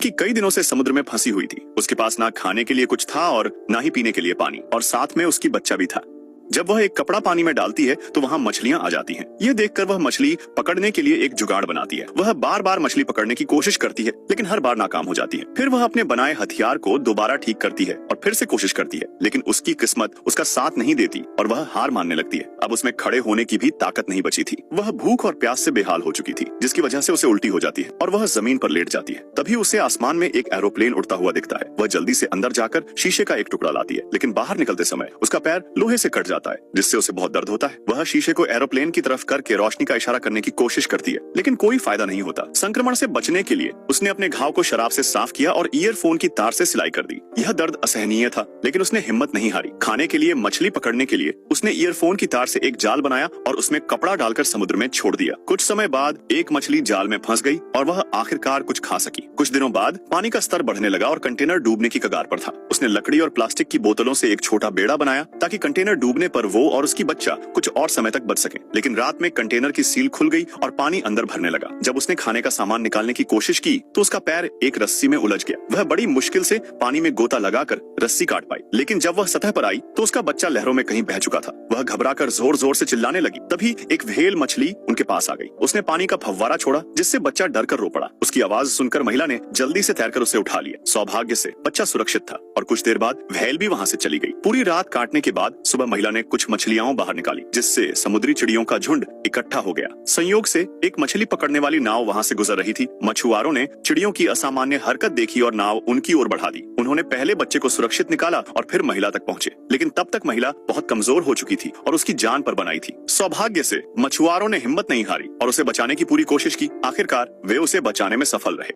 लड़की कई दिनों से समुद्र में फंसी हुई थी। उसके पास ना खाने के लिए कुछ था और ना ही पीने के लिए पानी, और साथ में उसकी बच्चा भी था। जब वह एक कपड़ा पानी में डालती है तो वहाँ मछलियां आ जाती हैं। यह देखकर वह मछली पकड़ने के लिए एक जुगाड़ बनाती है। वह बार बार मछली पकड़ने की कोशिश करती है, लेकिन हर बार नाकाम हो जाती है। फिर वह अपने बनाए हथियार को दोबारा ठीक करती है और फिर से कोशिश करती है, लेकिन उसकी किस्मत उसका साथ नहीं देती और वह हार मानने लगती है। अब उसमें खड़े होने की भी ताकत नहीं बची थी। वह भूख और प्यास से बेहाल हो चुकी थी, जिसकी वजह से उसे उल्टी हो जाती है और वह जमीन पर लेट जाती है। तभी उसे आसमान में एक एरोप्लेन उड़ता हुआ दिखता है। वह जल्दी से अंदर जाकर शीशे का एक टुकड़ा लाती है, लेकिन बाहर निकलते समय उसका पैर लोहे से कट जाता है, जिससे उसे बहुत दर्द होता है। वह शीशे को एरोप्लेन की तरफ करके रोशनी का इशारा करने की कोशिश करती है, लेकिन कोई फायदा नहीं होता। संक्रमण से बचने के लिए उसने अपने घाव को शराब से साफ किया और ईयरफोन की तार से सिलाई कर दी। यह दर्द असहनीय था, लेकिन उसने हिम्मत नहीं हारी। खाने के लिए मछली पकड़ने के लिए उसने ईयरफोन की तार से एक जाल बनाया और उसमें कपड़ा डालकर समुद्र में छोड़ दिया। कुछ समय बाद एक मछली जाल में फंस गई और वह आखिरकार कुछ खा सकी। कुछ दिनों बाद पानी का स्तर बढ़ने लगा और कंटेनर डूबने की कगार पर था। उसने लकड़ी और प्लास्टिक की बोतलों से एक छोटा बेड़ा बनाया ताकि कंटेनर डूबने पर वो और उसकी बच्चा कुछ और समय तक बच सके। लेकिन रात में कंटेनर की सील खुल गई और पानी अंदर भरने लगा। जब उसने खाने का सामान निकालने की कोशिश की तो उसका पैर एक रस्सी में उलझ गया। वह बड़ी मुश्किल से पानी में गोता लगाकर रस्सी काट पाई, लेकिन जब वह सतह पर आई तो उसका बच्चा लहरों में कहीं बह चुका था। वह घबराकर जोर जोर से चिल्लाने लगी। तभी एक व्हेल मछली उनके पास आ गई। उसने पानी का फव्वारा छोड़ा, जिससे बच्चा डर कर रो पड़ा। उसकी आवाज सुनकर महिला ने जल्दी से तैरकर उसे उठा लिया। सौभाग्य से बच्चा सुरक्षित था और कुछ देर बाद व्हेल भी वहाँ से चली गई। पूरी रात काटने के बाद सुबह महिला ने कुछ मछलियां बाहर निकाली, जिससे समुद्री चिड़ियों का झुंड इकट्ठा हो गया। संयोग से एक मछली पकड़ने वाली नाव वहाँ से गुजर रही थी। मछुआरों ने चिड़ियों की असामान्य हरकत देखी और नाव उनकी ओर बढ़ा दी। उन्होंने पहले बच्चे को सुरक्षित निकाला और फिर महिला तक पहुँचे, लेकिन तब तक महिला बहुत कमजोर हो चुकी थी और उसकी जान पर बनाई थी। सौभाग्य से मछुआरों ने हिम्मत नहीं हारी और उसे बचाने की पूरी कोशिश की। आखिरकार वे उसे बचाने में सफल रहे।